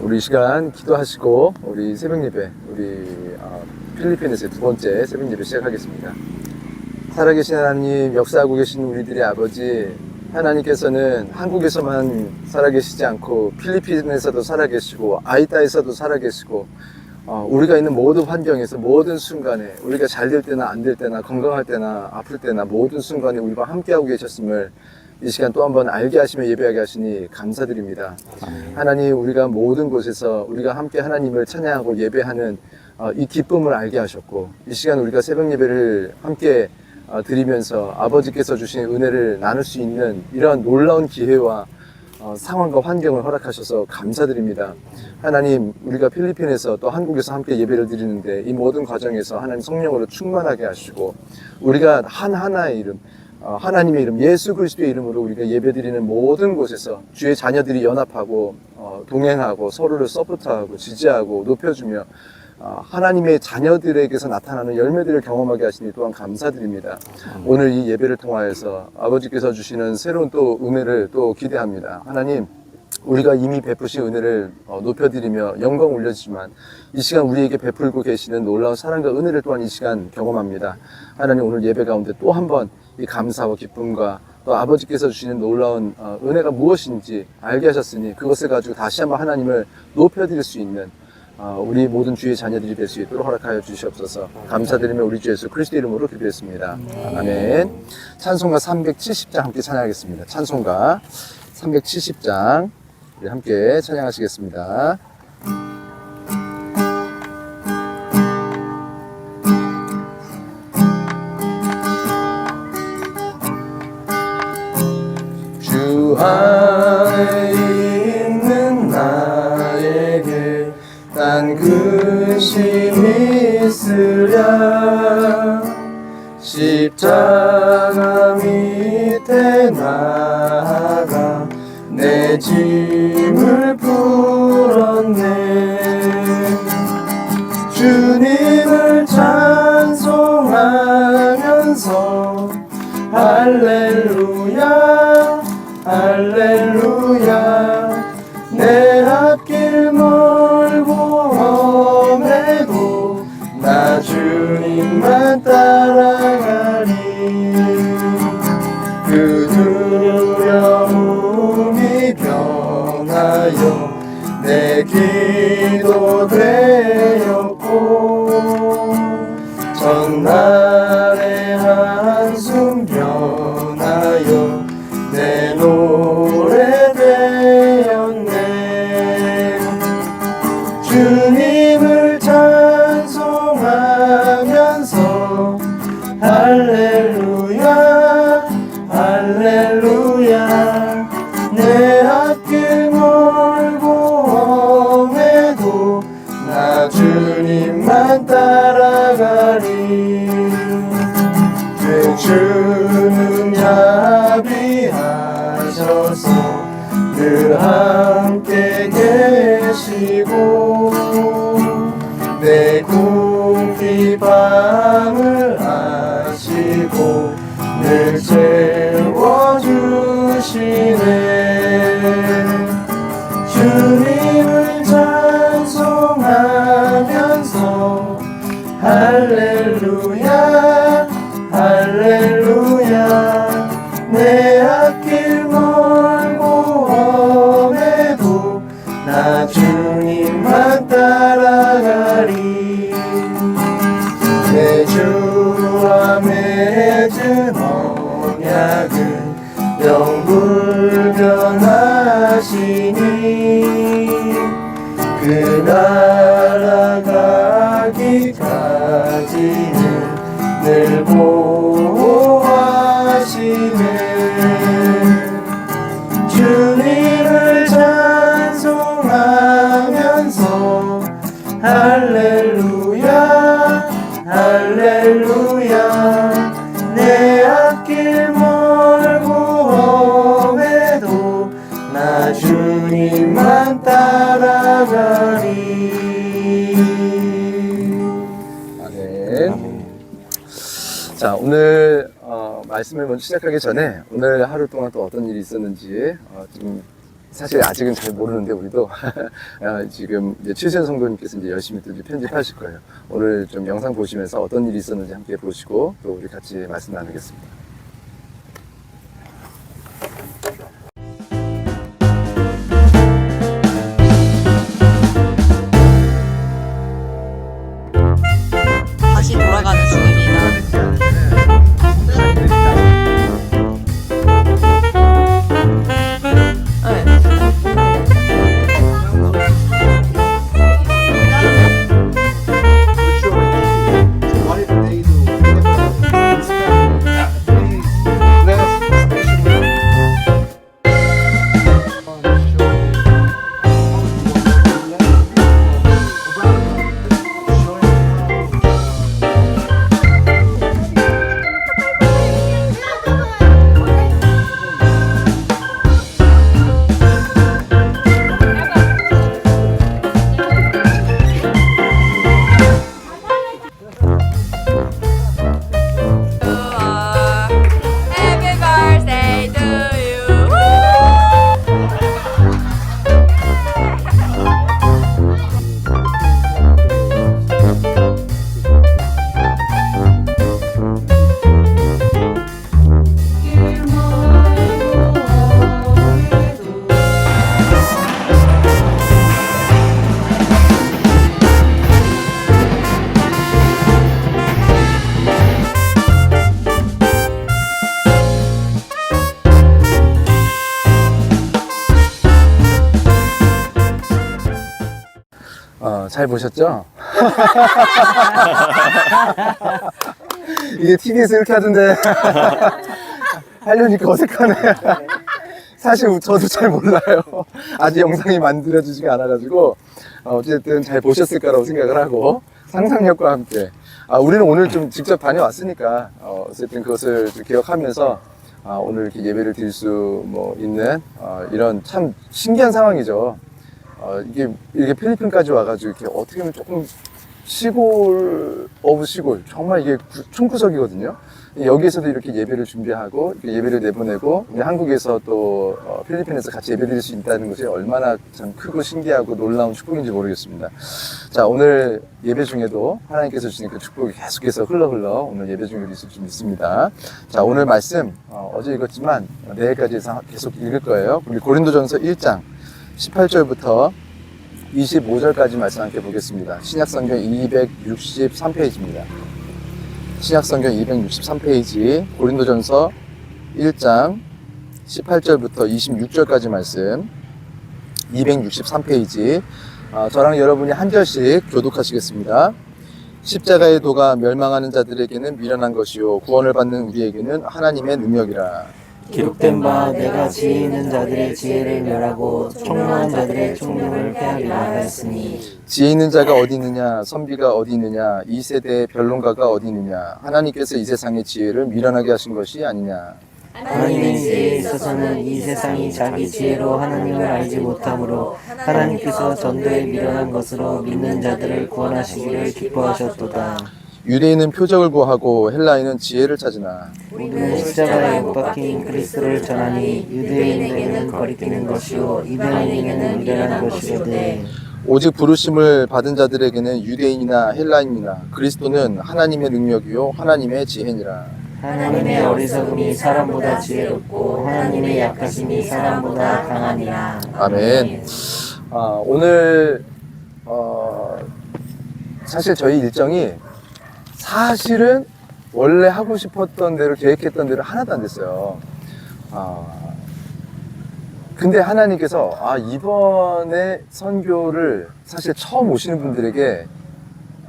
우리 이 시간 기도하시고 우리 새벽 예배, 우리 필리핀에서의 두 번째 새벽 예배 시작하겠습니다. 살아계신 하나님, 역사하고 계신 우리들의 아버지, 하나님께서는 한국에서만 살아계시지 않고 필리핀에서도 살아계시고 아이타에서도 살아계시고 우리가 있는 모든 환경에서 모든 순간에 우리가 잘 될 때나 안 될 때나 건강할 때나 아플 때나 모든 순간에 우리와 함께하고 계셨음을 이 시간 또 한번 알게 하시며 예배하게 하시니 감사드립니다. 하나님, 우리가 모든 곳에서 우리가 함께 하나님을 찬양하고 예배하는 이 기쁨을 알게 하셨고, 이 시간 우리가 새벽 예배를 함께 드리면서 아버지께서 주신 은혜를 나눌 수 있는 이런 놀라운 기회와 상황과 환경을 허락하셔서 감사드립니다. 하나님, 우리가 필리핀에서 또 한국에서 함께 예배를 드리는데 이 모든 과정에서 하나님 성령으로 충만하게 하시고, 우리가 하나의 이름, 하나님의 이름, 예수 그리스도의 이름으로 우리가 예배드리는 모든 곳에서 주의 자녀들이 연합하고 동행하고 서로를 서포트하고 지지하고 높여주며 하나님의 자녀들에게서 나타나는 열매들을 경험하게 하시니 또한 감사드립니다. 오늘 이 예배를 통하여서 아버지께서 주시는 새로운 또 은혜를 또 기대합니다. 하나님, 우리가 이미 베푸신 은혜를 높여드리며 영광 올려주지만 이 시간 우리에게 베풀고 계시는 놀라운 사랑과 은혜를 또한 이 시간 경험합니다. 하나님, 오늘 예배 가운데 또 한번 이 감사와 기쁨과 또 아버지께서 주시는 놀라운 은혜가 무엇인지 알게 하셨으니 그것을 가지고 다시 한번 하나님을 높여드릴 수 있는 우리 모든 주의 자녀들이 될 수 있도록 허락하여 주시옵소서. 감사드리며 우리 주 예수 그리스도 이름으로 기도했습니다. 아멘. 찬송가 370장 함께 찬양하겠습니다. 찬송가 370장 우리 함께 찬양하시겠습니다. 주 안에 있는 나에게 단 근심이 있으랴. 십자가 밑에 나아가 내 짐을 풀었네. 주님을 찬송하면서 할렐루야 할렐루야. 내 앞길 멀고 험해도 나 주님만 따라가리. 그 두려움이 변하여 내 기도 되었고, 전날의 한숨 변하여 내 노래 되었네. 주님을 찬송하면서 할렐루야 할렐루야. 내 앞길 멀고 험해도 나 주님만 따라가리. 내 주는 야비하셔서 늘 함께 계시고 내 궁핍 밤을 아시고 늘 채워주시네. 주님을 찬송하면서 할렐루야 할렐루야. 내 앞길 멀고 험해도 나 주님만 따라가리. 내 주와 맺은 언약은 영불변하시니 그 나라 가기까지는 늘 보호하시네. 주님을 찬송하면서 할렐루야 할렐루야. 내 앞길 멀고 험해도 나 주님만 따라가리. 아멘. 자, 오늘 말씀을 먼저 시작하기 전에 오늘 하루 동안 또 어떤 일이 있었는지 좀 사실 아직은 잘 모르는데 우리도 지금 이제 최수연 성도님께서 이제 열심히 또 편집하실 거예요. 오늘 좀 영상 보시면서 어떤 일이 있었는지 함께 보시고 또 우리 같이 말씀 나누겠습니다. 다시 돌아가는 중입니다. Happy birthday to you. 잘 보셨죠? 이게 TV에서 이렇게 하던데 하려니까 어색하네. 사실 저도 잘 몰라요. 아직 영상이 만들어지지가 않아가지고 어쨌든 잘 보셨을 거라고 생각을 하고 상상력과 함께 우리는 오늘 좀 직접 다녀왔으니까 어쨌든 그것을 좀 기억하면서 오늘 이렇게 예배를 드릴 수 있는 이런 참 신기한 상황이죠. 이게 필리핀까지 와가지고 이렇게 어떻게 보면 조금 시골 오브 시골, 정말 이게 총구석이거든요. 여기에서도 이렇게 예배를 준비하고 이렇게 예배를 내보내고 한국에서 또 필리핀에서 같이 예배 드릴 수 있다는 것이 얼마나 참 크고 신기하고 놀라운 축복인지 모르겠습니다. 자, 오늘 예배 중에도 하나님께서 주신 그 축복이 계속해서 흘러 오늘 예배 중에 있을 줄 믿습니다. 자, 오늘 말씀 어제 읽었지만 내일까지 해서 계속 읽을 거예요. 우리 고린도전서 1장 18절부터 25절까지 말씀 함께 보겠습니다. 신약성경 263페이지입니다. 신약성경 263페이지 고린도전서 1장 18절부터 26절까지 말씀 263페이지 저랑 여러분이 한 절씩 교독하시겠습니다. 십자가의 도가 멸망하는 자들에게는 미련한 것이요 구원을 받는 우리에게는 하나님의 능력이라. 기록된 바 내가 지혜 있는 자들의 지혜를 멸하고 총명한 자들의 총명을 패하리라 하였으니 지혜 있는 자가 어디 있느냐 선비가 어디 있느냐 이 세대의 변론가가 어디 있느냐 하나님께서 이 세상의 지혜를 미련하게 하신 것이 아니냐. 하나님의 지혜에 있어서는 이 세상이 자기 지혜로 하나님을 알지 못하므로 하나님께서 전도에 미련한 것으로 믿는 자들을 구원하시기를 기뻐하셨도다. 유대인은 표적을 구하고 헬라인은 지혜를 찾으나 우리는 십자가에 못 박힌 그리스도를 전하니 유대인에게는 거리끼는 것이요 이방인에게는 미련한 것이로되 오직 부르심을 받은 자들에게는 유대인이나 헬라인이나 그리스도는 하나님의 능력이요 하나님의 지혜니라. 하나님의 어리석음이 사람보다 지혜롭고 하나님의 약하심이 사람보다 강하니라. 아멘. 오늘 사실 저희 일정이 사실은 원래 하고 싶었던 대로 계획했던 대로 하나도 안 됐어요. 근데 하나님께서 이번에 선교를 사실 처음 오시는 분들에게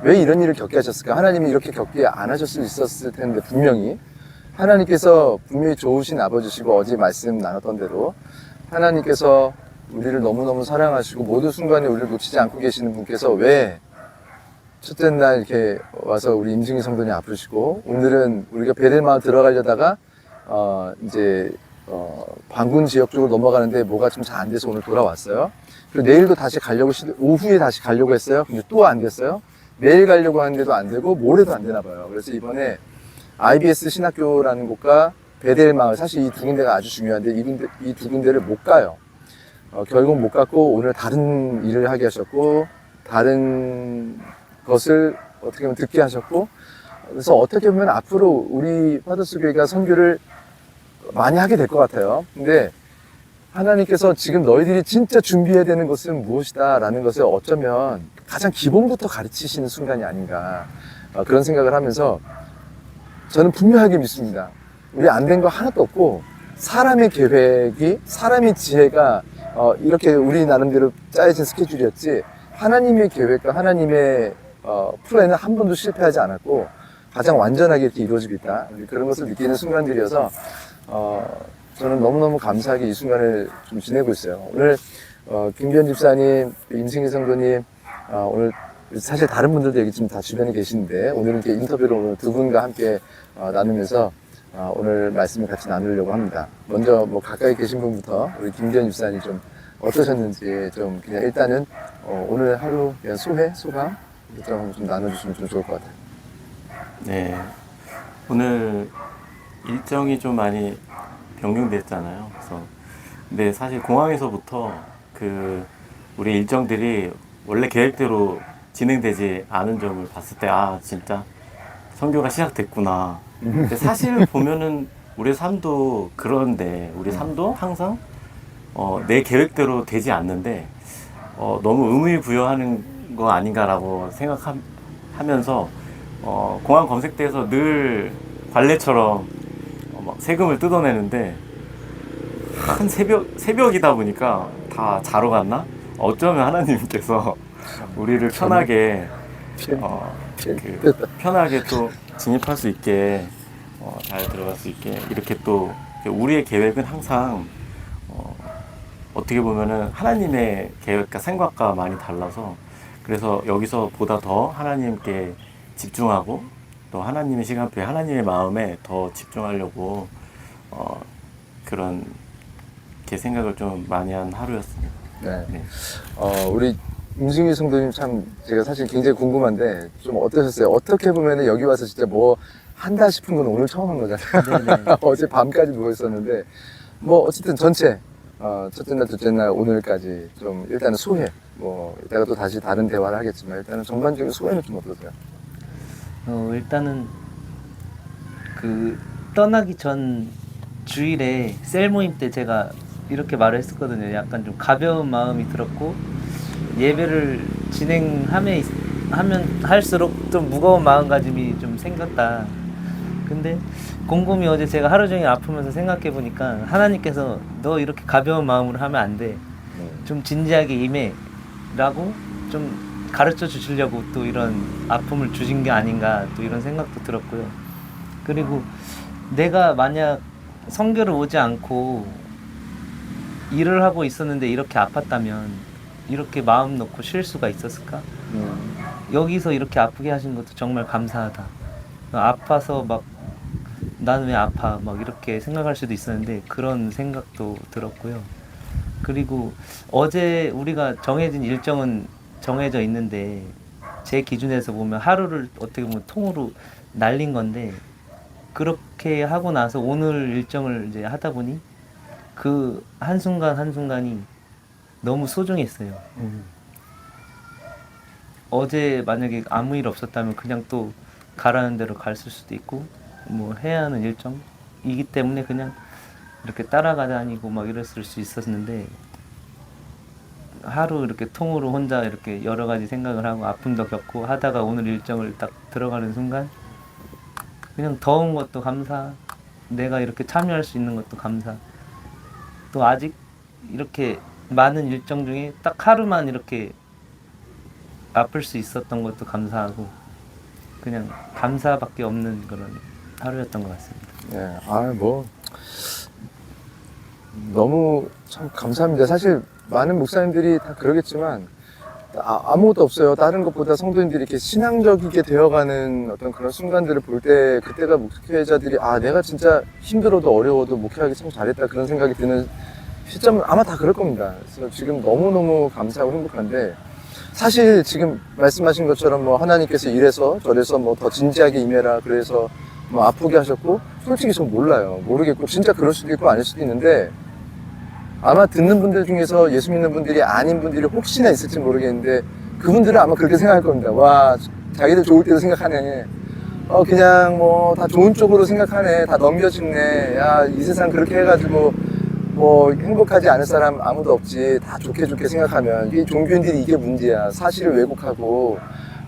왜 이런 일을 겪게 하셨을까? 하나님이 이렇게 겪게 안 하셨을 수 있었을 텐데 분명히 하나님께서 분명히 좋으신 아버지시고 어제 말씀 나눴던 대로 하나님께서 우리를 너무너무 사랑하시고 모든 순간에 우리를 놓치지 않고 계시는 분께서 왜 첫째 날 이렇게 와서 우리 임승희 성도님 아프시고 오늘은 우리가 베델마을 들어가려다가 반군 지역 쪽으로 넘어가는데 뭐가 좀 잘 안 돼서 오늘 돌아왔어요. 그리고 내일도 다시 가려고 오후에 다시 가려고 했어요. 근데 또 안 됐어요. 내일 가려고 하는데도 안 되고 모레도 안 되나 봐요. 그래서 이번에 IBS 신학교라는 곳과 베델마을, 사실 이 두 군데가 아주 중요한데 이 두 군데를 못 가요. 결국 못 갔고 오늘 다른 일을 하게 하셨고 다른 것을 어떻게 보면 듣게 하셨고 그래서 어떻게 보면 앞으로 우리 파더스 교회가 선교를 많이 하게 될 것 같아요. 근데 하나님께서 지금 너희들이 진짜 준비해야 되는 것은 무엇이다 라는 것을 어쩌면 가장 기본부터 가르치시는 순간이 아닌가 그런 생각을 하면서 저는 분명하게 믿습니다. 우리 안 된 거 하나도 없고 사람의 계획이 사람의 지혜가 이렇게 우리 나름대로 짜여진 스케줄이었지 하나님의 계획과 하나님의 플랜은 한 번도 실패하지 않았고 가장 완전하게 이렇게 이루어지고 있다 그런 것을 느끼는 순간들이어서 저는 너무너무 감사하게 이 순간을 좀 지내고 있어요. 오늘 김기현 집사님, 임승희 성도님 오늘 사실 다른 분들도 여기 지금 다 주변에 계시는데 오늘은 이렇게 인터뷰를 오늘 두 분과 함께 나누면서 오늘 말씀을 같이 나누려고 합니다. 먼저 뭐 가까이 계신 분부터 우리 김기현 집사님 좀 어떠셨는지 좀 그냥 일단은 오늘 하루 그냥 소감 좀 나눠주시면 좀 좋을 것 같아요. 네, 오늘 일정이 좀 많이 변경됐잖아요. 그래서 근데 사실 공항에서부터 우리 일정들이 원래 계획대로 진행되지 않은 점을 봤을 때 진짜 선교가 시작됐구나. 근데 사실 보면은 우리 삶도 그런데 우리 삶도 항상 내 계획대로 되지 않는데 너무 의미 부여하는 거 아닌가라고 생각하면서 공항 검색대에서 늘 관례처럼 막 세금을 뜯어내는데 한 새벽이다 보니까 다 자러 갔나? 어쩌면 하나님께서 우리를 편하게 편하게 또 진입할 수 있게 잘 들어갈 수 있게 이렇게 또 우리의 계획은 항상 어떻게 보면은 하나님의 계획과 생각과 많이 달라서 그래서 여기서 보다 더 하나님께 집중하고 또 하나님의 시간표에 하나님의 마음에 더 집중하려고 그런 게 생각을 좀 많이 한 하루였습니다. 네. 네. 우리 임승희 성도님 참 제가 사실 굉장히 궁금한데 좀 어떠셨어요? 어떻게 보면은 여기 와서 진짜 뭐 한다 싶은 건 오늘 처음 한 거잖아요. 어제 밤까지 누워 있었는데 뭐 어쨌든 전체 첫째 날, 둘째 날, 오늘까지 좀 일단은 소회 뭐 이따가 또 다시 다른 대화를 하겠지만 일단은 전반적인 소회는 좀 어떠세요? 일단은 떠나기 전 주일에 셀 모임 때 제가 이렇게 말을 했었거든요. 약간 좀 가벼운 마음이 들었고 예배를 하면 할수록 좀 무거운 마음가짐이 좀 생겼다. 근데 곰곰이 어제 제가 하루 종일 아프면서 생각해 보니까 하나님께서 너 이렇게 가벼운 마음으로 하면 안 돼. 좀 진지하게 임해. 라고 좀 가르쳐 주시려고 또 이런 아픔을 주신 게 아닌가 또 이런 생각도 들었고요. 그리고 내가 만약 선교를 오지 않고 일을 하고 있었는데 이렇게 아팠다면 이렇게 마음 놓고 쉴 수가 있었을까? 여기서 이렇게 아프게 하신 것도 정말 감사하다. 아파서 막 나는 왜 아파 막 이렇게 생각할 수도 있었는데 그런 생각도 들었고요. 그리고 어제 우리가 정해진 일정은 정해져 있는데 제 기준에서 보면 하루를 어떻게 보면 통으로 날린 건데 그렇게 하고 나서 오늘 일정을 이제 하다 보니 그 한순간 한순간이 너무 소중했어요. 어제 만약에 아무 일 없었다면 그냥 또 가라는 대로 갔을 수도 있고 뭐 해야 하는 일정이기 때문에 그냥 이렇게 따라가다니고 막 이랬을 수 있었는데 하루 이렇게 통으로 혼자 이렇게 여러 가지 생각을 하고 아픔도 겪고 하다가 오늘 일정을 딱 들어가는 순간 그냥 더운 것도 감사, 내가 이렇게 참여할 수 있는 것도 감사, 또 아직 이렇게 많은 일정 중에 딱 하루만 이렇게 아플 수 있었던 것도 감사하고 그냥 감사밖에 없는 그런 하루였던 것 같습니다. 네, 뭐 너무 참 감사합니다. 사실 많은 목사님들이 다 그러겠지만 아무것도 없어요. 다른 것보다 성도님들이 이렇게 신앙적이게 되어가는 어떤 그런 순간들을 볼 때 그때가 목회자들이 내가 진짜 힘들어도 어려워도 목회하기 참 잘했다 그런 생각이 드는 시점은 아마 다 그럴 겁니다. 그래서 지금 너무너무 감사하고 행복한데 사실 지금 말씀하신 것처럼 뭐 하나님께서 이래서 저래서 뭐 더 진지하게 임해라 그래서 뭐 아프게 하셨고 솔직히 전 몰라요. 모르겠고 진짜 그럴 수도 있고 아닐 수도 있는데 아마 듣는 분들 중에서 예수 믿는 분들이 아닌 분들이 혹시나 있을지 모르겠는데 그분들은 아마 그렇게 생각할 겁니다. 와, 자기들 좋을 때도 생각하네. 그냥 뭐 다 좋은 쪽으로 생각하네. 다 넘겨짚네. 야, 이 세상 그렇게 해가지고 뭐 행복하지 않을 사람 아무도 없지. 다 좋게 생각하면 이 종교인들이 이게 문제야. 사실을 왜곡하고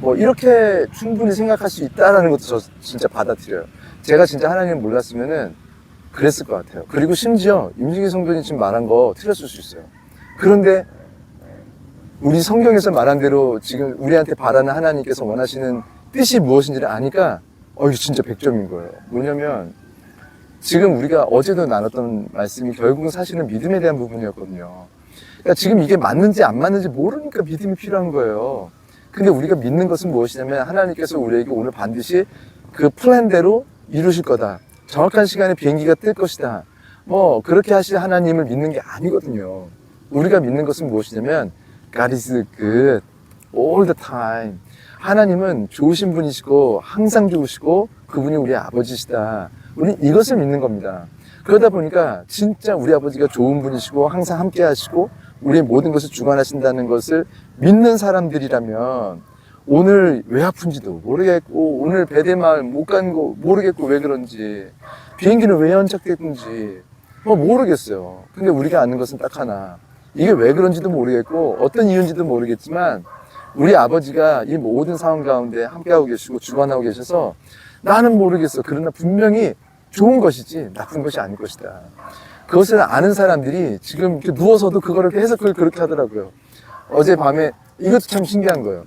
뭐 이렇게 충분히 생각할 수 있다라는 것도 저 진짜 받아들여요. 제가 진짜 하나님을 몰랐으면은 그랬을 것 같아요. 그리고 심지어 임승희 성도님 지금 말한 거 틀렸을 수 있어요. 그런데 우리 성경에서 말한 대로 지금 우리한테 바라는 하나님께서 원하시는 뜻이 무엇인지를 아니까 이거 진짜 100점인 거예요. 뭐냐면 지금 우리가 어제도 나눴던 말씀이 결국은 사실은 믿음에 대한 부분이었거든요. 그러니까 지금 이게 맞는지 안 맞는지 모르니까 믿음이 필요한 거예요. 근데 우리가 믿는 것은 무엇이냐면 하나님께서 우리에게 오늘 반드시 그 플랜대로 이루실 거다. 정확한 시간에 비행기가 뜰 것이다. 뭐 그렇게 하실 하나님을 믿는 게 아니거든요. 우리가 믿는 것은 무엇이냐면 God is good all the time. 하나님은 좋으신 분이시고 항상 좋으시고 그분이 우리 아버지시다. 우리는 이것을 믿는 겁니다. 그러다 보니까 진짜 우리 아버지가 좋은 분이시고 항상 함께 하시고 우리의 모든 것을 주관하신다는 것을 믿는 사람들이라면 오늘 왜 아픈지도 모르겠고 오늘 배대마을 못 간 거 모르겠고 왜 그런지 비행기는 왜 연착됐는지 뭐 모르겠어요. 근데 우리가 아는 것은 딱 하나, 이게 왜 그런지도 모르겠고 어떤 이유인지도 모르겠지만 우리 아버지가 이 모든 상황 가운데 함께하고 계시고 주관하고 계셔서 나는 모르겠어. 그러나 분명히 좋은 것이지 나쁜 것이 아닐 것이다. 그것을 아는 사람들이 지금 이렇게 누워서도 그거를 해석을 그렇게 하더라고요. 어젯밤에 이것도 참 신기한 거예요.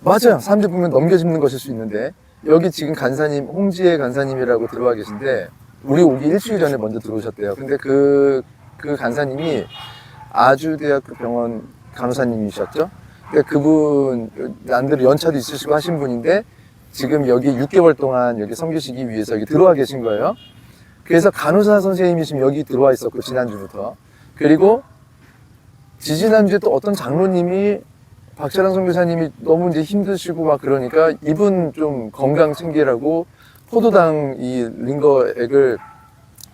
맞아요. 사람들 보면 넘겨짚는 것일 수 있는데 여기 지금 간사님, 홍지혜 간사님이라고 들어와 계신데 우리 오기 일주일 전에 먼저 들어오셨대요. 근데 그 간사님이 아주대학교 병원 간호사님이셨죠. 그러니까 그분 남들 연차도 있으시고 하신 분인데 지금 여기 6개월 동안 여기 섬기시기 위해서 여기 들어와 계신 거예요. 그래서 간호사 선생님이 지금 여기 들어와 있었고 지난주부터. 그리고 지지난주에 또 어떤 장로님이 박철환 선교사님이 너무 이제 힘드시고 막 그러니까 이분 좀 건강 챙기라고 포도당 이 링거액을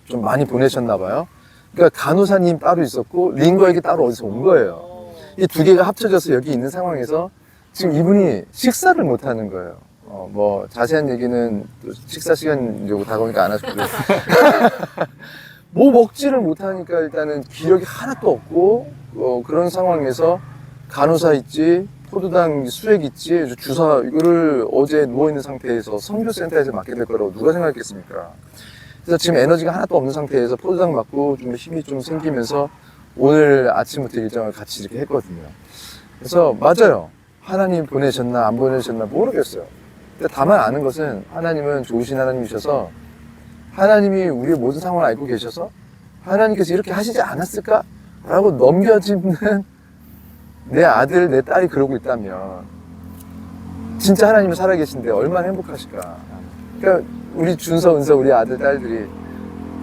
좀 많이 보내셨나 봐요. 그러니까 간호사님 따로 있었고 링거액이 따로 어디서 온 거예요. 이 두 개가 합쳐져서 여기 있는 상황에서 지금 이분이 식사를 못 하는 거예요. 뭐 자세한 얘기는 또 식사 시간 이제 다가오니까 안 하시고요. 뭐 먹지를 못하니까 일단은 기력이 하나도 없고 그런 상황에서 간호사 있지, 포도당 수액 있지, 주사 이거를 어제 누워있는 상태에서 선교센터에서 맞게 될 거라고 누가 생각했겠습니까? 그래서 지금 에너지가 하나도 없는 상태에서 포도당 맞고 좀 힘이 좀 생기면서 오늘 아침부터 일정을 같이 이렇게 했거든요. 그래서 맞아요. 하나님 보내셨나 안 보내셨나 모르겠어요. 근데 다만 아는 것은 하나님은 좋으신 하나님이셔서 하나님이 우리의 모든 상황을 알고 계셔서 하나님께서 이렇게 하시지 않았을까? 라고 넘겨짚는 내 아들, 내 딸이 그러고 있다면 진짜 하나님은 살아계신데 얼마나 행복하실까. 그러니까 우리 준서, 은서, 우리 아들, 딸들이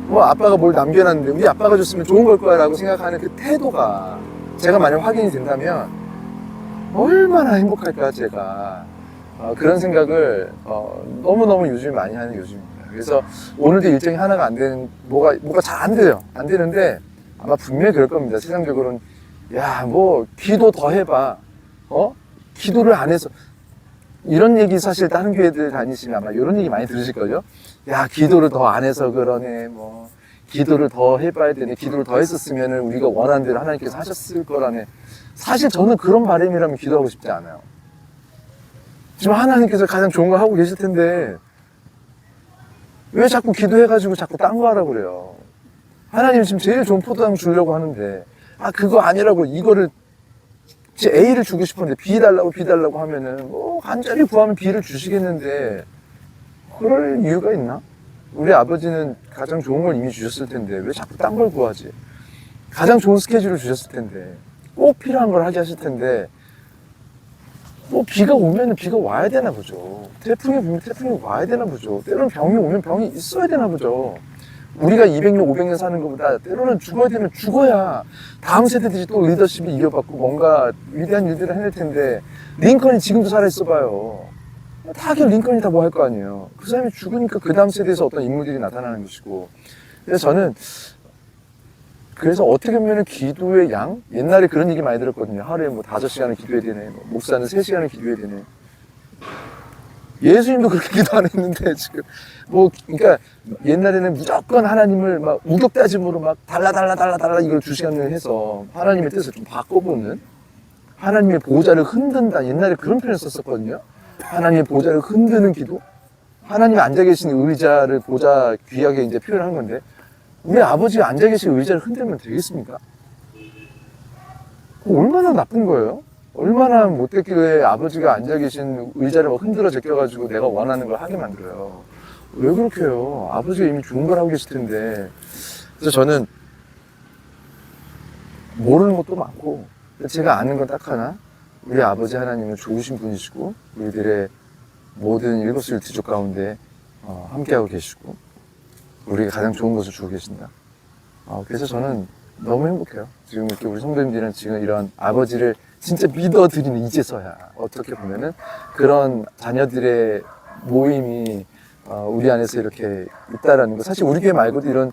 뭐 아빠가 뭘 남겨놨는데 우리 아빠가 줬으면 좋은 걸 거야 라고 생각하는 그 태도가 제가 만약 확인이 된다면 얼마나 행복할까 제가. 그런 생각을 너무너무 요즘 많이 하는 요즘입니다. 그래서 오늘도 일정이 하나가 안 되는 뭐가 잘 안 돼요. 안 되는데 아마 분명히 그럴 겁니다. 세상적으로는 야, 뭐 기도 더 해봐. 기도를 안 해서 이런 얘기 사실 다른 교회들 다니시면 아마 이런 얘기 많이 들으실걸요. 야, 기도를 더 안 해서 그러네. 뭐 기도를 더 해봐야 되네. 기도를 더 했었으면 우리가 원하는 대로 하나님께서 하셨을 거라네. 사실 저는 그런 바람이라면 기도하고 싶지 않아요. 지금 하나님께서 가장 좋은 거 하고 계실 텐데 왜 자꾸 기도해가지고 자꾸 딴 거 하라고 그래요. 하나님이 지금 제일 좋은 포도당 주려고 하는데 그거 아니라고 이거를 제 A를 주고 싶었는데 B 달라고 하면은 뭐 간절히 구하면 B를 주시겠는데 그럴 이유가 있나? 우리 아버지는 가장 좋은 걸 이미 주셨을 텐데 왜 자꾸 딴 걸 구하지? 가장 좋은 스케줄을 주셨을 텐데 꼭 필요한 걸 하게 하실 텐데 뭐 비가 오면은 비가 와야 되나 보죠. 태풍이 불면 태풍이 와야 되나 보죠. 때로는 병이 오면 병이 있어야 되나 보죠. 우리가 200년, 500년 사는 것보다 때로는 죽어야 되면 죽어야 다음 세대들이 또 리더십을 이어받고 뭔가 위대한 일들을 해낼 텐데 링컨이 지금도 살아있어 봐요. 다 링컨이 다 뭐 할 거 아니에요. 그 사람이 죽으니까 그 다음 세대에서 어떤 인물들이 나타나는 것이고. 그래서 저는 그래서 어떻게 보면 기도의 양? 옛날에 그런 얘기 많이 들었거든요. 하루에 뭐 5시간을 기도해야 되네. 뭐 목사는 3시간을 기도해야 되네. 예수님도 그렇게 기도 안 했는데 지금 뭐 그러니까 옛날에는 무조건 하나님을 막 우격다짐으로 막 달라 이걸 2시간을 해서 하나님의 뜻을 좀 바꿔보는 하나님의 보좌를 흔든다. 옛날에 그런 표현을 썼었거든요. 하나님의 보좌를 흔드는 기도. 하나님이 앉아 계신 의자를 보좌 귀하게 이제 표현한 건데 우리 아버지가 앉아 계신 의자를 흔들면 되겠습니까? 얼마나 나쁜 거예요? 얼마나 못됐길래 아버지가 앉아 계신 의자를 막 흔들어 제껴가지고 내가 원하는 걸 하게 만들어요. 왜 그렇게 해요? 아버지가 이미 좋은 걸 하고 계실 텐데. 그래서 저는 모르는 것도 많고 제가 아는 건 딱 하나. 우리 아버지 하나님은 좋으신 분이시고 우리들의 모든 일거수일투족 가운데 함께하고 계시고 우리가 가장 좋은 것을 주고 계신다. 그래서 저는 너무 행복해요. 지금 이렇게 우리 성도님들은 지금 이런 아버지를 진짜 믿어드리는 이제서야 어떻게 보면은 그런 자녀들의 모임이 우리 안에서 이렇게 있다라는 거. 사실 우리 교회 말고도 이런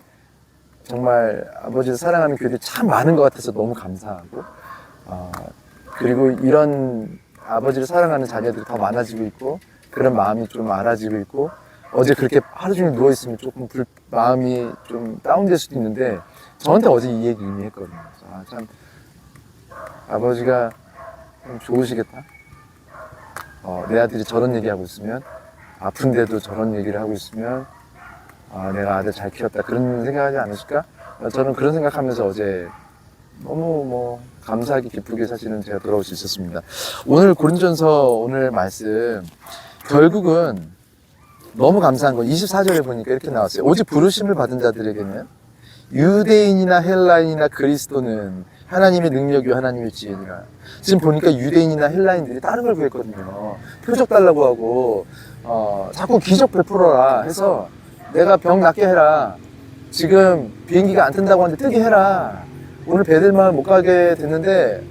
정말 아버지를 사랑하는 교회들이 참 많은 것 같아서 너무 감사하고 그리고 이런 아버지를 사랑하는 자녀들이 더 많아지고 있고 그런 마음이 좀 알아지고 있고 어제 그렇게 하루 종일 누워있으면 조금 마음이 좀 다운될 수도 있는데 저한테 어제 이 얘기 이미 했거든요. 그래서 참 아버지가 좀 좋으시겠다. 내 아들이 저런 얘기하고 있으면 아픈데도 저런 얘기를 하고 있으면 내가 아들 잘 키웠다 그런 생각하지 않으실까? 저는 그런 생각하면서 어제 너무 감사하게 기쁘게 사실은 제가 돌아올 수 있었습니다. 오늘 고린전서 오늘 말씀 결국은 너무 감사한 건 24절에 보니까 이렇게 나왔어요. 오직 부르심을 받은 자들에게는 유대인이나 헬라인이나 그리스도는 하나님의 능력이요 하나님의 지혜니라. 지금 보니까 유대인이나 헬라인들이 다른 걸 구했거든요. 표적 달라고 하고 자꾸 기적 베풀어라 해서 내가 병 낫게 해라. 지금 비행기가 안 뜬다고 하는데 뜨게 해라. 오늘 베델마을 못 가게 됐는데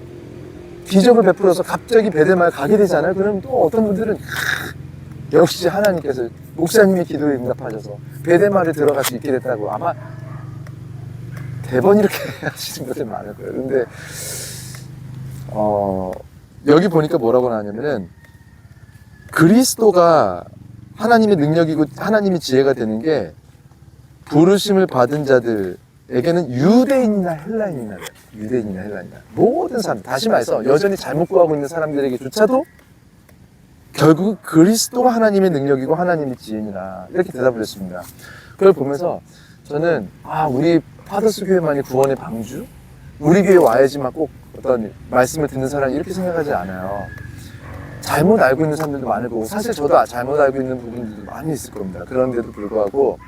기적을 베풀어서 갑자기 베델마을 가게 되잖아요. 그럼 또 어떤 분들은 역시 하나님께서 목사님의 기도에 응답하셔서 베델마을에 들어갈 수 있게 됐다고 아마 대번 이렇게 하시는 분들 많을 거예요. 근데 여기 보니까 뭐라고 나왔냐면은 그리스도가 하나님의 능력이고 하나님의 지혜가 되는 게 부르심을 받은 자들에게는 유대인이나 헬라인이나 모든 사람, 다시 말해서 여전히 잘못 구하고 있는 사람들에게조차도 결국 그리스도가 하나님의 능력이고 하나님의 지혜니라 이렇게 대답을 했습니다. 그걸 보면서 저는 우리 파더스 교회만이 구원의 방주? 우리 교회 와야지만 꼭 어떤 말씀을 듣는 사람이 이렇게 생각하지 않아요. 잘못 알고 있는 사람들도 많을 거고 사실 저도 잘못 알고 있는 부분들도 많이 있을 겁니다. 그런데도 불구하고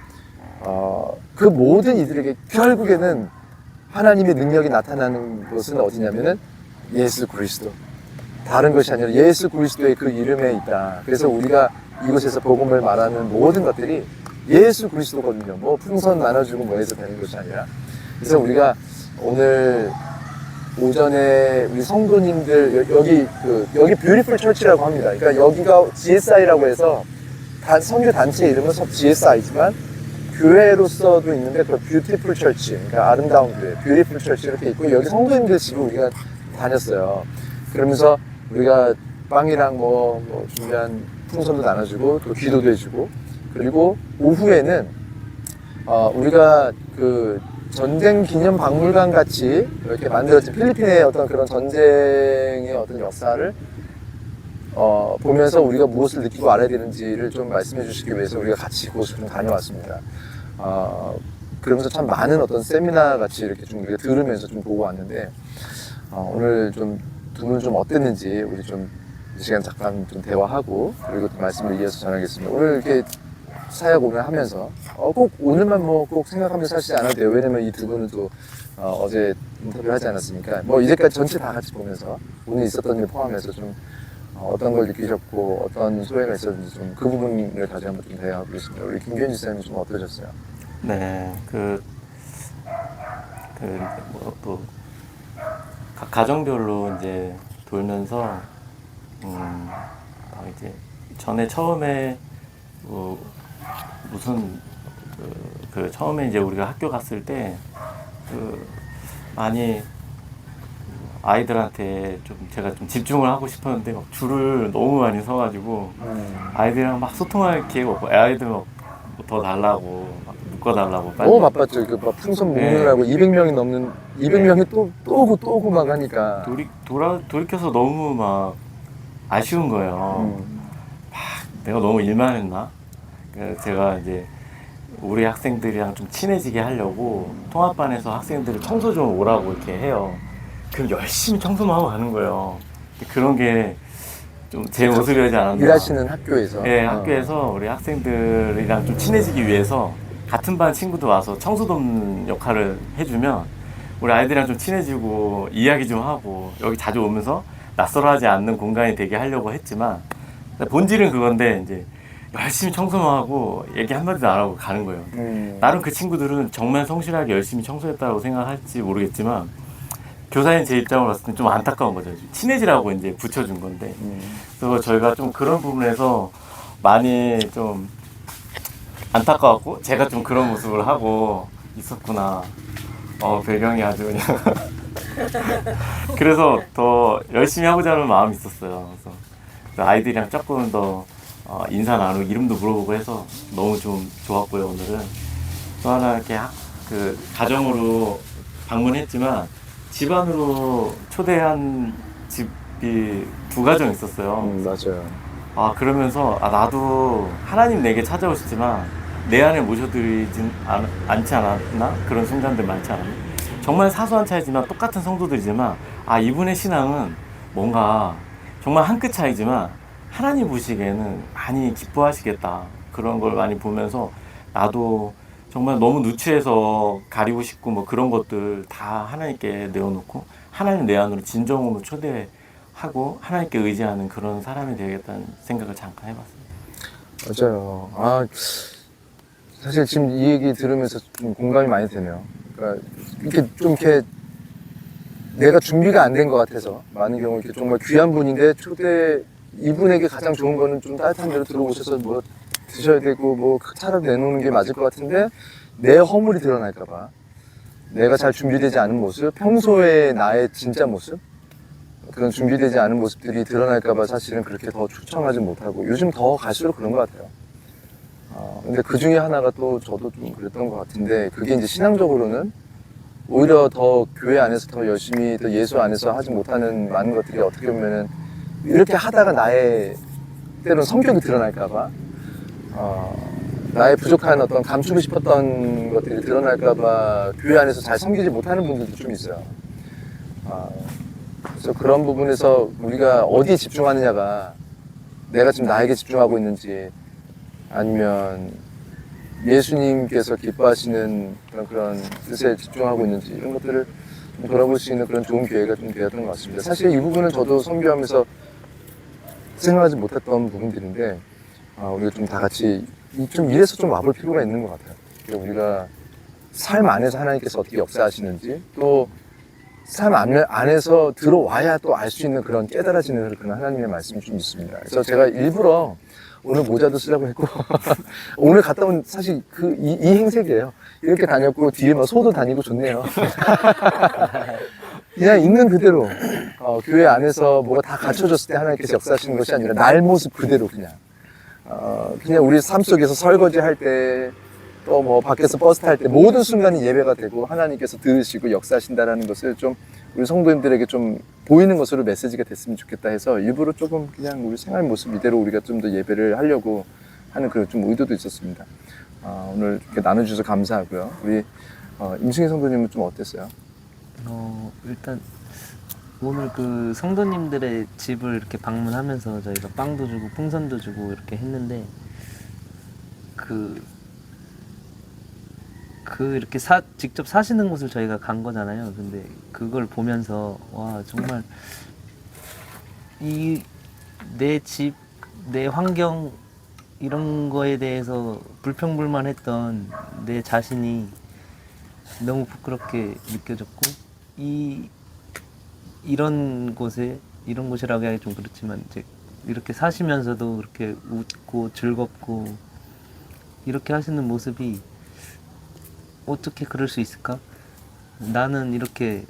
그 모든 이들에게 결국에는 하나님의 능력이 나타나는 것은 어디냐면은 예수 그리스도. 다른 것이 아니라 예수 그리스도의 그 이름에 있다. 그래서 우리가 이곳에서 복음을 말하는 모든 것들이 예수 그리스도거든요. 뭐 풍선 나눠주고 뭐 해서 되는 것이 아니라. 그래서 우리가 오늘 오전에 우리 성도님들 여기 뷰티풀 처치라고 합니다. 그러니까 여기가 GSI라고 해서 선교 단체 이름은 GSI지만 교회로서도 있는데 그 뷰티풀 처치, 그러니까 아름다운 교회, 뷰티풀 처치 이렇게 있고 여기 성도님들 집을 우리가 다녔어요. 그러면서 우리가 빵이랑 뭐 준비한 풍선도 나눠주고 또 기도도 해주고 그리고 오후에는 우리가 그 전쟁 기념 박물관 같이 이렇게 만들어진 필리핀의 어떤 그런 전쟁의 어떤 역사를 보면서 우리가 무엇을 느끼고 알아야 되는지를 좀 말씀해 주시기 위해서 우리가 같이 그곳을 좀 다녀왔습니다. 그러면서 참 많은 어떤 세미나 같이 이렇게 좀 우리가 들으면서 좀 보고 왔는데 오늘 좀 두 분 좀 어땠는지 우리 좀 이 시간 잠깐 좀 대화하고 그리고 또 말씀을 이어서 전하겠습니다. 오늘 이렇게 사역 오늘 하면서 꼭 오늘만 뭐 꼭 생각하면서 하시지 않아도 돼요. 왜냐면 이 두 분은 또 어제 인터뷰 하지 않았습니까? 뭐 이제까지 전체 다 같이 보면서 오늘 있었던 일 포함해서 좀 어떤 걸 느끼셨고 어떤 소회가 있었는지 좀 그 부분을 다시 한번 좀 대화해 보겠습니다. 우리 김규현 지사님 좀 어떠셨어요? 네, 또 각 가정별로 이제 돌면서 이제 처음에 처음에 이제 우리가 학교 갔을 때 많이 아이들한테 좀 제가 좀 집중을 하고 싶었는데 막 줄을 너무 많이 서가지고 아이들이랑 막 소통할 기회가 없고 아이들 막더 달라고 막 묶어달라고 빨리. 너무 바빴죠. 그 막 풍선 네. 묶느라고 200명이 넘는 200명이 또 오고 또 오고 막 하니까. 돌이켜서 너무 막 아쉬운 거예요. 내가 너무 일만 했나? 그래서 제가 이제 우리 학생들이랑 좀 친해지게 하려고 통합반에서 학생들을 청소 좀 오라고 이렇게 해요. 그럼 열심히 청소만 하고 가는 거예요. 그런 게 좀 제 모습이지 않았나. 일하시는 학교에서. 네, 학교에서 우리 학생들이랑 좀 친해지기 위해서 같은 반 친구도 와서 청소 돕는 역할을 해주면 우리 아이들이랑 좀 친해지고 이야기 좀 하고 여기 자주 오면서 낯설어하지 않는 공간이 되게 하려고 했지만 본질은 그건데 이제 열심히 청소만 하고 얘기 한마디도 안 하고 가는 거예요. 나름 그 친구들은 정말 성실하게 열심히 청소했다고 생각할지 모르겠지만 교사인 제 입장으로 봤을 때 좀 안타까운 거죠. 친해지라고 이제 붙여준 건데. 그래서 저희가 좀 그런 부분에서 많이 좀 안타까웠고 제가 좀 그런 모습을 하고 있었구나. 배경이 아주 그냥 그래서 더 열심히 하고자 하는 마음이 있었어요. 그래서 아이들이랑 조금 더 인사 나누고 이름도 물어보고 해서 너무 좀 좋았고요. 오늘은 또 하나 이렇게 그 가정으로 방문했지만 집안으로 초대한 집이 2가정 있었어요. 맞아요. 그러면서 나도 하나님 내게 찾아오시지만 내 안에 모셔드리진 않지 않았나? 그런 순간들 많지 않았나? 정말 사소한 차이지만 똑같은 성도들이지만 이분의 신앙은 뭔가 정말 한 끗 차이지만 하나님 보시기에는 많이 기뻐하시겠다. 그런 걸 많이 보면서 나도 정말 너무 누추해서 가리고 싶고 뭐 그런 것들 다 하나님께 내어놓고 하나님 내 안으로 진정으로 초대하고 하나님께 의지하는 그런 사람이 되겠다는 생각을 잠깐 해봤습니다. 맞아요. 사실 지금 이 얘기 들으면서 좀 공감이 많이 되네요. 그러니까 이렇게 내가 준비가 안 된 것 같아서 많은 경우 이렇게 정말 귀한 분인데 이분에게 가장 좋은 거는 좀 따뜻한 데로 들어오셔서 뭐 드셔야 되고 뭐 차라리 내놓는 게 맞을 것 같은데 내 허물이 드러날까봐 내가 잘 준비되지 않은 모습, 평소에 나의 진짜 모습 그런 준비되지 않은 모습들이 드러날까봐 사실은 그렇게 더 초청하지 못하고 요즘 더 갈수록 그런 것 같아요. 근데 그 중에 하나가 또 저도 좀 그랬던 것 같은데 그게 이제 신앙적으로는 오히려 더 교회 안에서 더 열심히 더 예수 안에서 하지 못하는 많은 것들이 어떻게 보면은 이렇게 하다가 나의 때로는 성격이 드러날까봐 나의 부족한 어떤 감추고 싶었던 것들이 드러날까봐 교회 안에서 잘 섬기지 못하는 분들도 좀 있어요. 그래서 그런 부분에서 우리가 어디에 집중하느냐가 내가 지금 나에게 집중하고 있는지 아니면 예수님께서 기뻐하시는 그런 뜻에 집중하고 있는지 이런 것들을 좀 돌아볼 수 있는 그런 좋은 기회가 좀 되었던 것 같습니다. 사실 이 부분은 저도 선교하면서 생각하지 못했던 부분들인데 우리가 좀 다 같이 좀 이래서 좀 와볼 필요가 있는 것 같아요. 그러니까 우리가 삶 안에서 하나님께서 어떻게 역사하시는지 또 삶 안에서 들어와야 또 알 수 있는 그런 깨달아지는 그런 하나님의 말씀이 좀 있습니다. 그래서 제가 일부러 오늘 모자도 쓰려고 했고 오늘 갔다 온 사실 이 행색이에요. 이렇게 다녔고 뒤에 막 소도 다니고 좋네요. 그냥 있는 그대로 교회 안에서 뭐가 다 갖춰졌을 때 하나님께서 역사하시는 것이 아니라 날 모습 그대로 그냥 우리 삶 속에서 설거지 할 때 또 뭐 밖에서 버스 탈 때 모든 순간이 예배가 되고 하나님께서 들으시고 역사하신다라는 것을 좀 우리 성도님들에게 좀 보이는 것으로 메시지가 됐으면 좋겠다 해서 일부러 조금 그냥 우리 생활 모습 이대로 우리가 좀 더 예배를 하려고 하는 그런 좀 의도도 있었습니다. 오늘 이렇게 나눠주셔서 감사하고요. 우리 임승희 성도님은 좀 어땠어요? 일단 오늘 그 성도님들의 집을 이렇게 방문하면서 저희가 빵도 주고 풍선도 주고 이렇게 했는데 이렇게 직접 사시는 곳을 저희가 간 거잖아요. 근데 그걸 보면서 와 정말 내 집, 내 환경 이런 거에 대해서 불평불만했던 내 자신이 너무 부끄럽게 느껴졌고 이런 곳이라고 하기 좀 그렇지만 이제 이렇게 사시면서도 그렇게 웃고 즐겁고 이렇게 하시는 모습이 어떻게 그럴 수 있을까? 나는 이렇게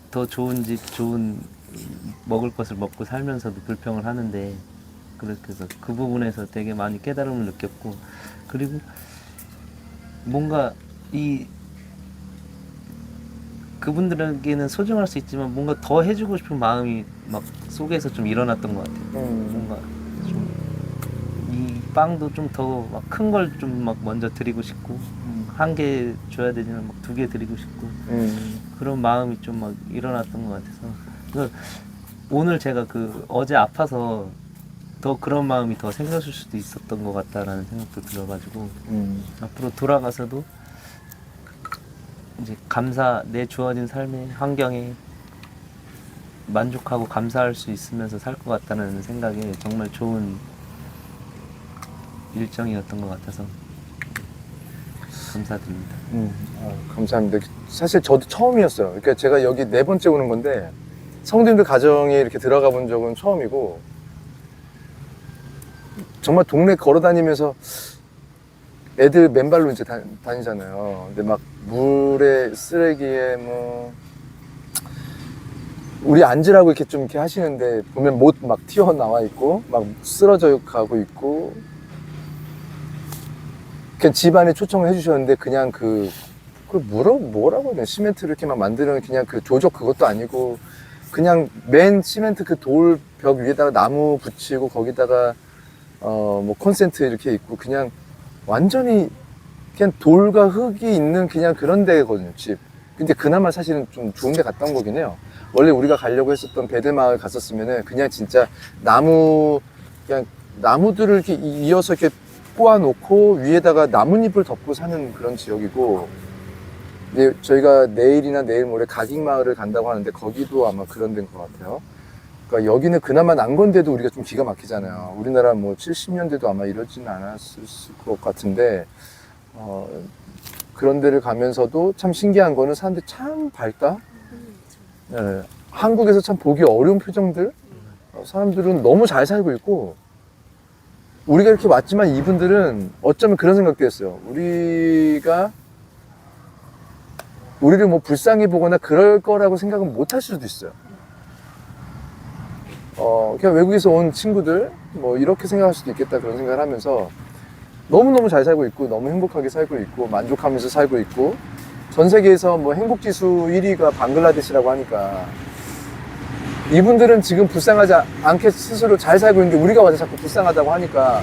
더 좋은 집, 좋은 먹을 것을 먹고 살면서도 불평을 하는데, 그래서 그 부분에서 되게 많이 깨달음을 느꼈고, 그리고 뭔가 그분들에게는 소중할 수 있지만 뭔가 더 해주고 싶은 마음이 막 속에서 좀 일어났던 것 같아요. 뭔가 좀 이 빵도 좀 더 막 큰 걸 좀 막 먼저 드리고 싶고, 한 개 줘야 되지만 막 2개 드리고 싶고, 그런 마음이 좀 막 일어났던 것 같아서, 오늘 제가 어제 아파서 더 그런 마음이 더 생겼을 수도 있었던 것 같다라는 생각도 들어가지고, 앞으로 돌아가서도 이제 내 주어진 삶의 환경에 만족하고 감사할 수 있으면서 살 것 같다는 생각에 정말 좋은 일정이었던 것 같아서 감사드립니다. 감사합니다. 사실 저도 처음이었어요. 그러니까 제가 여기 4번째 오는 건데 성도님들 가정에 이렇게 들어가 본 적은 처음이고, 정말 동네 걸어 다니면서 애들 맨발로 이제 다니잖아요. 근데 막 물에 쓰레기에 뭐 우리 앉으라고 이렇게 좀 이렇게 하시는데 보면 못 막 튀어나와 있고 막 쓰러져 가고 있고, 그냥 집안에 초청을 해주셨는데 그냥 뭐라고 해야 되나, 시멘트를 이렇게 막 만드는 그냥 조적 그것도 아니고, 그냥 맨 시멘트 돌 벽 위에다가 나무 붙이고 거기다가 뭐 콘센트 이렇게 있고, 그냥 완전히 그냥 돌과 흙이 있는 그냥 그런 데거든요, 집. 근데 그나마 사실은 좀 좋은 데 갔다 온 거긴 해요. 원래 우리가 가려고 했었던 베들마을 갔었으면은 그냥 진짜 그냥 나무들을 이렇게 이어서 이렇게 꼬아놓고 위에다가 나뭇잎을 덮고 사는 그런 지역이고, 근데 저희가 내일이나 내일 모레 각익마을을 간다고 하는데 거기도 아마 그런 데인 것 같아요. 그러니까 여기는 그나마 난 건데도 우리가 좀 기가 막히잖아요. 우리나라 뭐 70년대도 아마 이러지는 않았을 것 같은데, 그런 데를 가면서도 참 신기한 거는 사람들이 참 밝다? 네. 한국에서 참 보기 어려운 표정들? 사람들은 너무 잘 살고 있고, 우리가 이렇게 왔지만 이분들은 어쩌면 그런 생각도 했어요. 우리를 뭐 불쌍히 보거나 그럴 거라고 생각은 못 할 수도 있어요. 그냥 외국에서 온 친구들, 뭐 이렇게 생각할 수도 있겠다, 그런 생각을 하면서 너무너무 잘 살고 있고, 너무 행복하게 살고 있고, 만족하면서 살고 있고, 전 세계에서 뭐 행복지수 1위가 방글라데시라고 하니까, 이분들은 지금 불쌍하지 않게 스스로 잘 살고 있는데 우리가 와서 자꾸 불쌍하다고 하니까,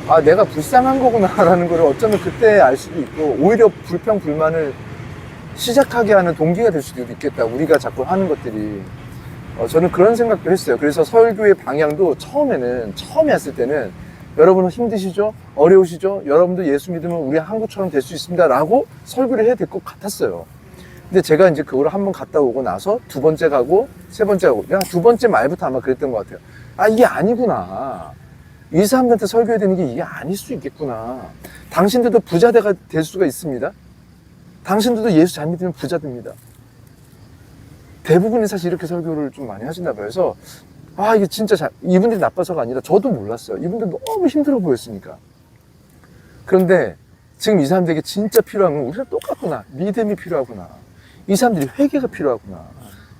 아, 내가 불쌍한 거구나 라는 걸 어쩌면 그때 알 수도 있고, 오히려 불평, 불만을 시작하게 하는 동기가 될 수도 있겠다, 우리가 자꾸 하는 것들이. 저는 그런 생각도 했어요. 그래서 설교의 방향도 처음에 했을 때는, 여러분 힘드시죠? 어려우시죠? 여러분도 예수 믿으면 우리 한국처럼 될 수 있습니다 라고 설교를 해야 될 것 같았어요. 근데 제가 이제 그걸 한번 갔다 오고 나서 2번째 가고 3번째 가고, 2번째 말부터 아마 그랬던 것 같아요. 아, 이게 아니구나. 이 사람들한테 설교해야 되는 게 이게 아닐 수 있겠구나. 당신들도 부자가 될 수가 있습니다. 당신들도 예수 잘 믿으면 부자 됩니다. 대부분이 사실 이렇게 설교를 좀 많이 하시나 봐요. 그래서 이게 진짜 이분들이 나빠서가 아니라 저도 몰랐어요. 이분들 너무 힘들어 보였으니까. 그런데 지금 이 사람들에게 진짜 필요한 건 우리랑 똑같구나. 믿음이 필요하구나. 이 사람들이 회개가 필요하구나.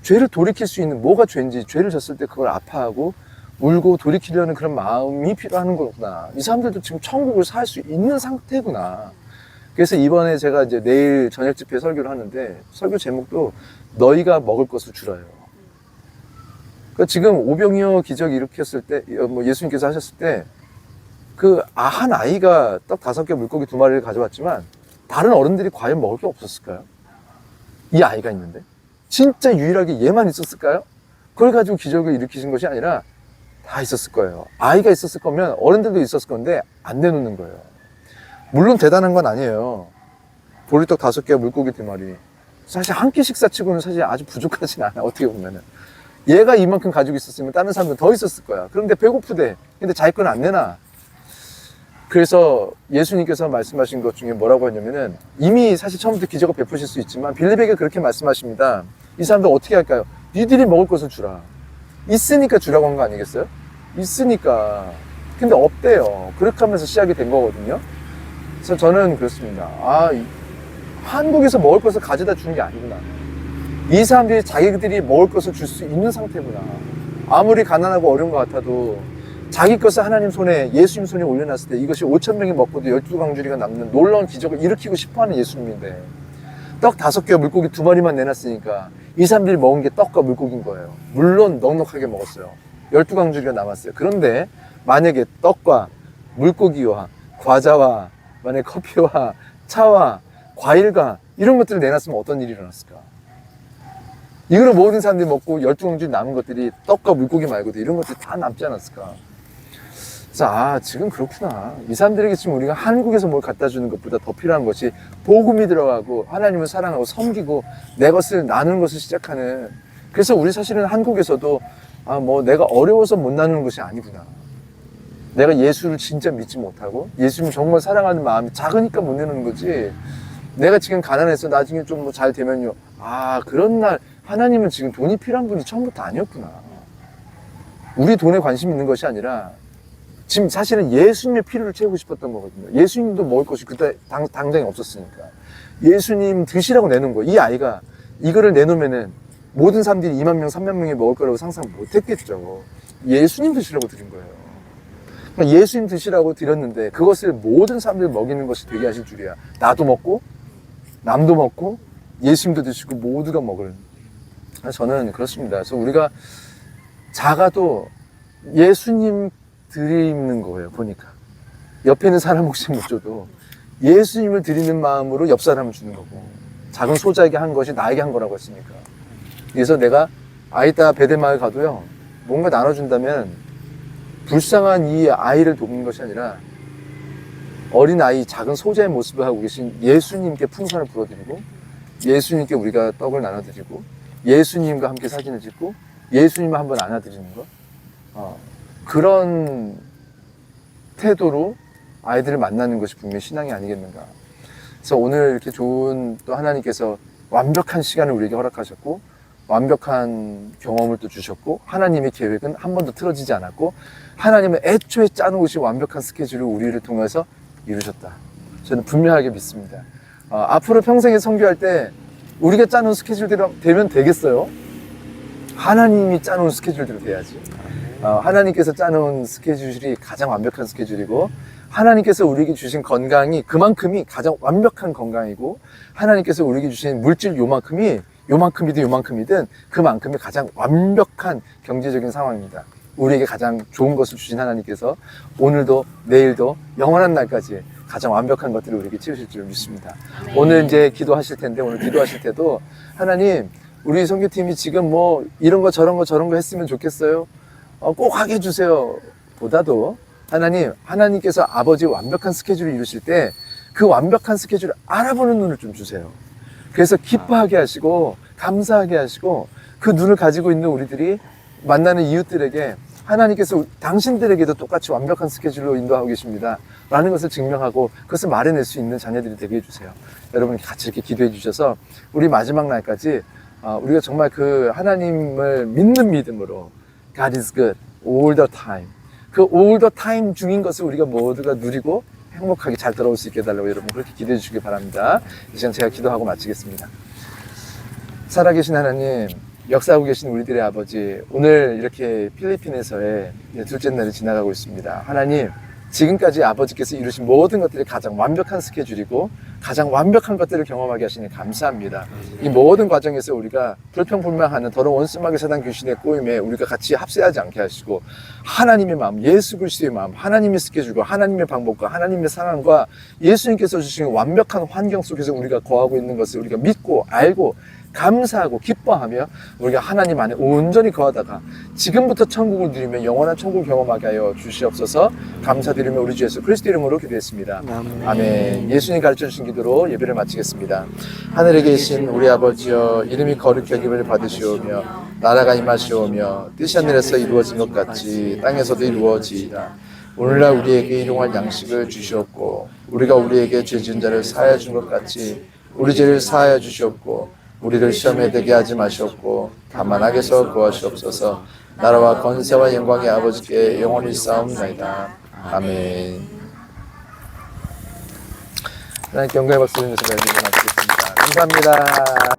죄를 돌이킬 수 있는, 뭐가 죄인지, 죄를 졌을 때 그걸 아파하고 울고 돌이키려는 그런 마음이 필요한 거구나. 이 사람들도 지금 천국을 살 수 있는 상태구나. 그래서 이번에 제가 이제 내일 저녁 집회 설교를 하는데, 설교 제목도 너희가 먹을 것을 주라요. 그러니까 지금 오병이어 기적이 일으켰을 때, 뭐 예수님께서 하셨을 때, 한 아이가 딱 5개 물고기 2마리를 가져왔지만, 다른 어른들이 과연 먹을 게 없었을까요? 이 아이가 있는데. 진짜 유일하게 얘만 있었을까요? 그걸 가지고 기적을 일으키신 것이 아니라 다 있었을 거예요. 아이가 있었을 거면 어른들도 있었을 건데 안 내놓는 거예요. 물론 대단한 건 아니에요. 보리떡 5개, 물고기 2마리. 사실 한 끼 식사치고는 사실 아주 부족하진 않아요. 어떻게 보면은. 얘가 이만큼 가지고 있었으면 다른 사람들은 더 있었을 거야. 그런데 배고프대. 근데 자기 건 안 내놔. 그래서 예수님께서 말씀하신 것 중에 뭐라고 하냐면은, 이미 사실 처음부터 기적을 베푸실 수 있지만 빌립에게 그렇게 말씀하십니다. 이 사람들 어떻게 할까요? 니들이 먹을 것을 주라. 있으니까 주라고 한 거 아니겠어요? 있으니까. 근데 없대요. 그렇게 하면서 시작이 된 거거든요. 그래서 저는 그렇습니다. 한국에서 먹을 것을 가져다 주는 게 아니구나. 이 사람들이 자기들이 먹을 것을 줄 수 있는 상태구나. 아무리 가난하고 어려운 것 같아도 자기 것을 하나님 손에, 예수님 손에 올려놨을 때 이것이 5,000명이 먹고도 12광주리가 남는 놀라운 기적을 일으키고 싶어하는 예수님인데, 떡 5개와 물고기 2마리만 내놨으니까 이 사람들이 먹은 게 떡과 물고기인 거예요. 물론 넉넉하게 먹었어요. 12광주리가 남았어요. 그런데 만약에 떡과 물고기와 과자와 만약에 커피와 차와 과일과 이런 것들을 내놨으면 어떤 일이 일어났을까? 이거를 모든 사람들이 먹고 12광주리 남은 것들이 떡과 물고기 말고도 이런 것들이 다 남지 않았을까? 그래서 지금 그렇구나. 이 사람들에게 지금 우리가 한국에서 뭘 갖다 주는 것보다 더 필요한 것이 복음이 들어가고 하나님을 사랑하고 섬기고 내 것을 나누는 것을 시작하는. 그래서 우리 사실은 한국에서도 내가 어려워서 못 나누는 것이 아니구나. 내가 예수를 진짜 믿지 못하고 예수님을 정말 사랑하는 마음이 작으니까 못 내놓는 거지. 내가 지금 가난해서 나중에 좀 잘 되면요. 그런 날 하나님은 지금 돈이 필요한 분이 처음부터 아니었구나. 우리 돈에 관심 있는 것이 아니라 지금 사실은 예수님의 필요를 채우고 싶었던 거거든요. 예수님도 먹을 것이 그때 당장에 없었으니까. 예수님 드시라고 내놓은 거예요. 이 아이가 이거를 내놓으면은 모든 사람들이 2만 명, 3만 명이 먹을 거라고 상상 못 했겠죠. 예수님 드시라고 드린 거예요. 그러니까 예수님 드시라고 드렸는데 그것을 모든 사람들 먹이는 것이 되게 하실 줄이야. 나도 먹고 남도 먹고 예수님도 드시고 모두가 먹을. 저는 그렇습니다. 그래서 우리가 작아도 예수님 드리는 거예요. 보니까 옆에 있는 사람 혹시 못 줘도 예수님을 드리는 마음으로 옆 사람을 주는 거고, 작은 소자에게 한 것이 나에게 한 거라고 했으니까. 그래서 내가 이따 베델마을 가도요, 뭔가 나눠준다면 불쌍한 이 아이를 돕는 것이 아니라 어린아이 작은 소자의 모습을 하고 계신 예수님께 풍선을 불어드리고, 예수님께 우리가 떡을 나눠드리고, 예수님과 함께 사진을 찍고 예수님을 한번 안아드리는 것, 그런 태도로 아이들을 만나는 것이 분명히 신앙이 아니겠는가. 그래서 오늘 이렇게 좋은 또 하나님께서 완벽한 시간을 우리에게 허락하셨고 완벽한 경험을 또 주셨고, 하나님의 계획은 한 번도 틀어지지 않았고 하나님은 애초에 짜놓으신 완벽한 스케줄을 우리를 통해서 이루셨다. 저는 분명하게 믿습니다. 앞으로 평생에 선교할 때 우리가 짜놓은 스케줄대로 되면 되겠어요? 하나님이 짜놓은 스케줄대로 돼야지. 하나님께서 짜놓은 스케줄이 가장 완벽한 스케줄이고, 하나님께서 우리에게 주신 건강이 그만큼이 가장 완벽한 건강이고, 하나님께서 우리에게 주신 물질 요만큼이든 그만큼이 가장 완벽한 경제적인 상황입니다. 우리에게 가장 좋은 것을 주신 하나님께서 오늘도 내일도 영원한 날까지 가장 완벽한 것들을 우리에게 채우실 줄 믿습니다. 오늘 이제 기도하실 텐데, 오늘 기도하실 때도 하나님, 우리 선교팀이 지금 뭐 이런 거 저런 거 했으면 좋겠어요. 꼭 하게 해주세요. 보다도 하나님께서 아버지의 완벽한 스케줄을 이루실 때 그 완벽한 스케줄을 알아보는 눈을 좀 주세요. 그래서 기뻐하게 하시고 감사하게 하시고, 그 눈을 가지고 있는 우리들이 만나는 이웃들에게 하나님께서 당신들에게도 똑같이 완벽한 스케줄로 인도하고 계십니다 라는 것을 증명하고 그것을 말해낼 수 있는 자녀들이 되게 해주세요. 여러분 같이 이렇게 기도해 주셔서 우리 마지막 날까지 우리가 정말 그 하나님을 믿는 믿음으로 God is good all the time, 그 all the time 중인 것을 우리가 모두가 누리고 행복하게 잘 돌아올 수 있게 해달라고 여러분 그렇게 기도해 주시기 바랍니다. 이 시간 제가 기도하고 마치겠습니다. 살아계신 하나님, 역사하고 계신 우리들의 아버지, 오늘 이렇게 필리핀에서의 둘째 날이 지나가고 있습니다. 하나님, 지금까지 아버지께서 이루신 모든 것들이 가장 완벽한 스케줄이고 가장 완벽한 것들을 경험하게 하시니 감사합니다. 이 모든 과정에서 우리가 불평불만하는 더러운 원수마귀 사단 귀신의 꼬임에 우리가 같이 합세하지 않게 하시고, 하나님의 마음, 예수 그리스도의 마음, 하나님의 스케줄과 하나님의 방법과 하나님의 상황과 예수님께서 주신 완벽한 환경 속에서 우리가 거하고 있는 것을 우리가 믿고 알고 감사하고 기뻐하며 우리가 하나님 안에 온전히 거하다가 지금부터 천국을 누리며 영원한 천국을 경험하게 하여 주시옵소서. 감사드리며 우리 주 예수 그리스도 이름으로 기도했습니다. 아멘. 예수님 가르쳐 주신 기도로 예배를 마치겠습니다. 하늘에 계신 우리 아버지여, 이름이 거룩히 여김을 받으시오며 나라가 임하시오며 뜻이 하늘에서 이루어진 것 같이 땅에서도 이루어지이다. 오늘날 우리에게 일용할 양식을 주시옵고 우리가 우리에게 죄 지은 자를 사하여 준 것 같이 우리 죄를 사하여 주시옵고 우리를 시험에 들게 하지 마시옵고 다만 악에서 구하시옵소서. 나라와 권세와 영광의 아버지께 영원히 싸움나이다. 아멘. 하나님께 영광의 박수 드리면서 말씀을 마치겠습니다. 감사합니다.